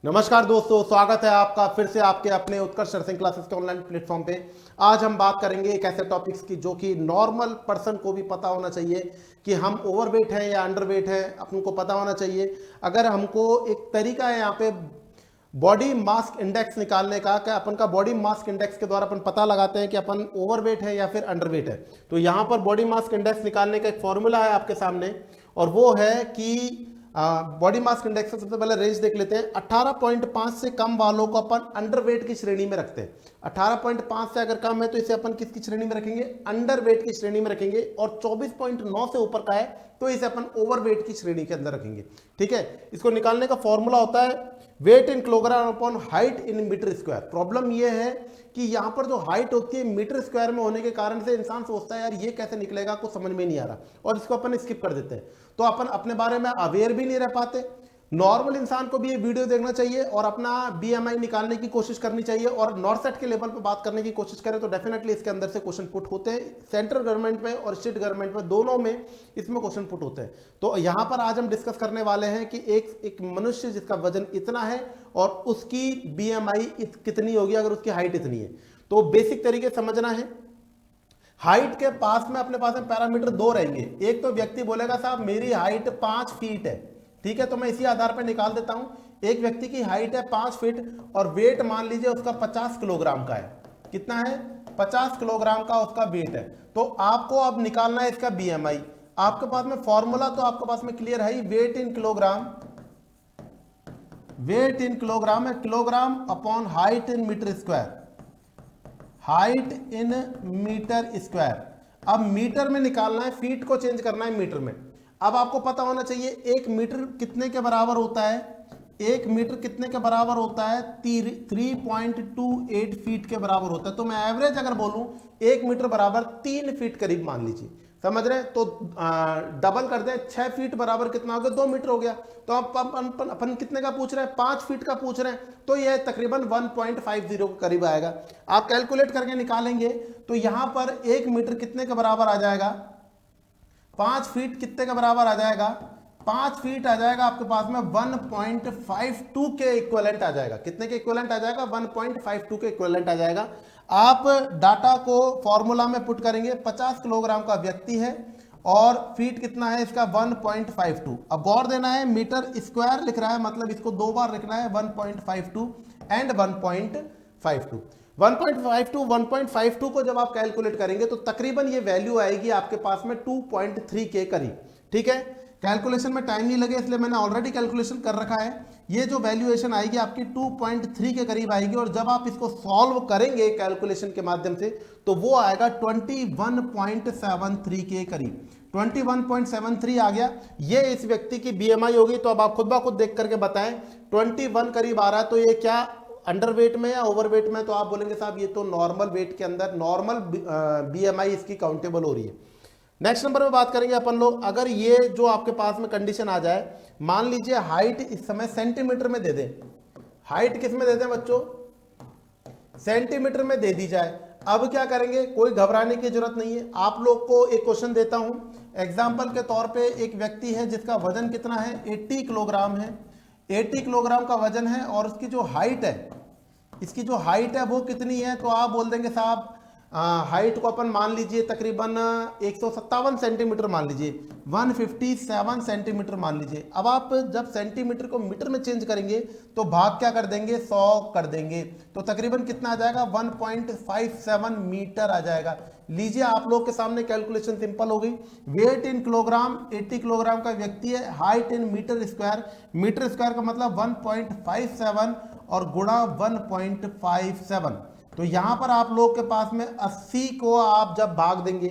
नमस्कार दोस्तों, स्वागत है आपका फिर से आपके अपने उत्कर्ष नर्सिंग क्लासेस के ऑनलाइन प्लेटफॉर्म पे। आज हम बात करेंगे एक ऐसे टॉपिक्स की जो कि नॉर्मल पर्सन को भी पता होना चाहिए कि हम ओवरवेट हैं या अंडरवेट हैं, अपन को पता होना चाहिए। अगर हमको एक तरीका है यहाँ पे बॉडी मास इंडेक्स निकालने का, क्या अपन का बॉडी मास इंडेक्स के द्वारा अपन पता लगाते हैं कि अपन ओवरवेट है या फिर अंडरवेट है। तो यहाँ पर बॉडी मास इंडेक्स निकालने का एक फॉर्मूला है आपके सामने, और वो है कि बॉडी मास इंडेक्स का सबसे पहले रेंज देख लेते हैं। 18.5 से कम वालों को अपन अंडरवेट की श्रेणी में रखते हैं। 18.5 से अगर कम है तो इसे अपन किसकी श्रेणी में रखेंगे? अंडरवेट की श्रेणी में रखेंगे। और 24.9 से ऊपर का है तो इसे अपन ओवरवेट की श्रेणी के अंदर रखेंगे। ठीक है, इसको निकालने का फॉर्मूला होता है weight in kilogram upon height in metre square. Problem यह है कि यहाँ पर जो हाइट होती है मीटर स्क्वायर में होने के कारण से इंसान सोचता है यार ये कैसे निकलेगा, कुछ समझ में नहीं आ रहा, और इसको अपन स्किप कर देते हैं। तो अपन अपने बारे में अवेयर भी नहीं रह पाते। नॉर्मल इंसान को भी ये वीडियो देखना चाहिए और अपना बीएमआई निकालने की कोशिश करनी चाहिए, और नॉर्सेट के लेवल पे बात करने की कोशिश करें तो डेफिनेटली इसके अंदर से क्वेश्चन पुट होते हैं। सेंट्रल गवर्नमेंट में और स्टेट गवर्नमेंट में दोनों में इसमें क्वेश्चन पुट होते हैं। तो यहाँ पर आज हम डिस्कस करने वाले हैं कि एक मनुष्य जिसका वजन इतना है और उसकी बीएमआई कितनी होगी अगर उसकी हाइट इतनी है। तो बेसिक तरीके समझना है। हाइट के पास में अपने पास में पैरामीटर दो रहेंगे। एक तो व्यक्ति बोलेगा साहब मेरी हाइट 5 फीट है, ठीक है, तो मैं इसी आधार पर निकाल देता हूं। एक व्यक्ति की हाइट है 5 फीट और वेट मान लीजिए उसका 50 किलोग्राम का है। कितना है? 50 किलोग्राम का उसका वेट है। तो आपको अब निकालना है इसका बीएमआई। आपके पास में फॉर्मूला तो आपके पास में क्लियर है, weight in kilogram. Weight in kilogram है kilogram upon height in metre square. Height in metre square. अब मीटर में निकालना है, फीट को चेंज करना है मीटर में। अब आपको पता होना चाहिए एक मीटर कितने के बराबर होता है। एक मीटर कितने के बराबर होता है? 3.28 फीट के बराबर होता है। तो मैं एवरेज अगर बोलूं एक मीटर बराबर 3 फीट करीब मान लीजिए, समझ रहे हैं? तो डबल कर दें, 6 फीट बराबर कितना हो गया? 2 मीटर हो गया। तो अपन कितने का पूछ रहे हैं? 5 फीट का पूछ रहे हैं, तो यह तकरीबन 1.50 के करीब आएगा। आप कैलकुलेट करके निकालेंगे तो यहां पर 1 मीटर कितने के बराबर आ जाएगा? 5 फीट कितने के बराबर आ जाएगा? 5 फीट आ जाएगा आपके पास में 1.52 के इक्विवेलेंट आ जाएगा। कितने के इक्विवेलेंट आ जाएगा? 1.52 के इक्विवेलेंट आ जाएगा। आप डाटा को फॉर्मूला में पुट करेंगे। 50 किलोग्राम का व्यक्ति है और फीट कितना है इसका? 1.52। अब गौर देना है, मीटर स्क्वायर लिख रहा है, मतलब इसको दो बार लिखना है, 1.52 एंड 1.52। 1.52 को जब आप कैलकुलेट करेंगे तो तकरीबन ये वैल्यू आएगी आपके पास में 2.3 के करीब। ठीक है, कैलकुलेशन में टाइम नहीं लगे इसलिए मैंने ऑलरेडी कैलकुलेशन कर रखा है। ये जो वैल्यूएशन आएगी आपकी 2.3 के करीब आएगी, और जब आप इसको सॉल्व करेंगे कैलकुलेशन के माध्यम से तो वो आएगा 21.73 के करीब। 21.73 आ गया, ये इस व्यक्ति की बीएमआई होगी। तो अब आप खुद ब खुद देख करके बताएं, 21 करीब आ रहा है तो ये क्या अंडरवेट में या ओवरवेट में? तो आप बोलेंगे साहब ये तो नॉर्मल वेट के अंदर, नॉर्मल बीएमआई इसकी काउंटेबल हो रही है। नेक्स्ट नंबर पे बात करेंगे अपन लोग। अगर ये जो आपके पास में कंडीशन आ जाए, मान लीजिए हाइट इस समय सेंटीमीटर में दे दें। हाइट किस में दे दें बच्चों? सेंटीमीटर में दे दी जाए। अब क्या करेंगे? कोई घबराने की जरूरत नहीं है। आप लोग को एक क्वेश्चन देता हूं एग्जाम्पल के तौर पे। एक व्यक्ति है जिसका वजन कितना है? 80 किलोग्राम है। 80 किलोग्राम का वजन है और उसकी जो हाइट है, इसकी जो हाइट है वो कितनी है? तो आप बोल देंगे साहब हाइट को अपन मान लीजिए तकरीबन 157 सेंटीमीटर मान लीजिए, 157 सेंटीमीटर मान लीजिए। अब आप जब सेंटीमीटर को मीटर में चेंज करेंगे तो भाग क्या कर देंगे? 100 कर देंगे, तो तकरीबन कितना आ जाएगा? 1.57 मीटर आ जाएगा। लीजिए आप लोग के सामने कैलकुलेशन सिंपल हो गई। वेट इन किलोग्राम, 80 किलोग्राम का व्यक्ति है, height in metre square, metre square का मतलब 1.57 और गुणा 1.57। तो यहां पर आप लोग के पास में 80 को आप जब भाग देंगे,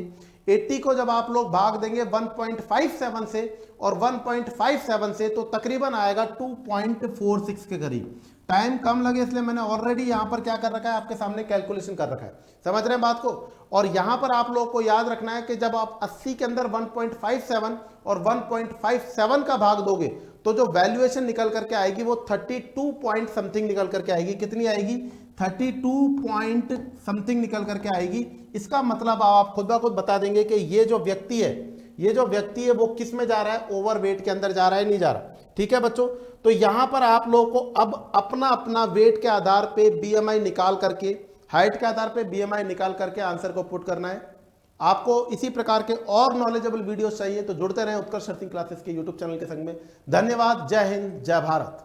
80 को जब आप लोग भाग देंगे 1.57 से और 1.57 से, तो तकरीबन आएगा 2.46 के करीब। टाइम कम लगे इसलिए मैंने ऑलरेडी यहां पर क्या कर रखा है, आपके सामने कैलकुलेशन कर रखा है। समझ रहे हैं बात को? और यहां पर आप लोग को याद रखना है कि जब आप 80 के अंदर 1.57 और 1.57 का भाग दोगे तो जो वैल्यूएशन निकल करके आएगी वो 32 पॉइंट समथिंग निकल करके आएगी। कितनी आएगी? 32 पॉइंट समथिंग निकल करके आएगी। इसका मतलब आप खुद ब खुद बता देंगे कि ये जो व्यक्ति है वो किस में जा रहा है? ओवरवेट के अंदर जा रहा है, नहीं जा रहा? ठीक है बच्चों, तो यहां पर आप लोगों को अब अपना अपना वेट के आधार पे बीएमआई निकाल करके, हाइट के आधार पे बीएमआई निकाल करके आंसर को पुट करना है। आपको इसी प्रकार के और नॉलेजेबल वीडियोस चाहिए तो जुड़ते रहें उत्कर्ष अर्थिंग क्लासेस के यूट्यूब चैनल के संग में। धन्यवाद। जय हिंद, जय भारत।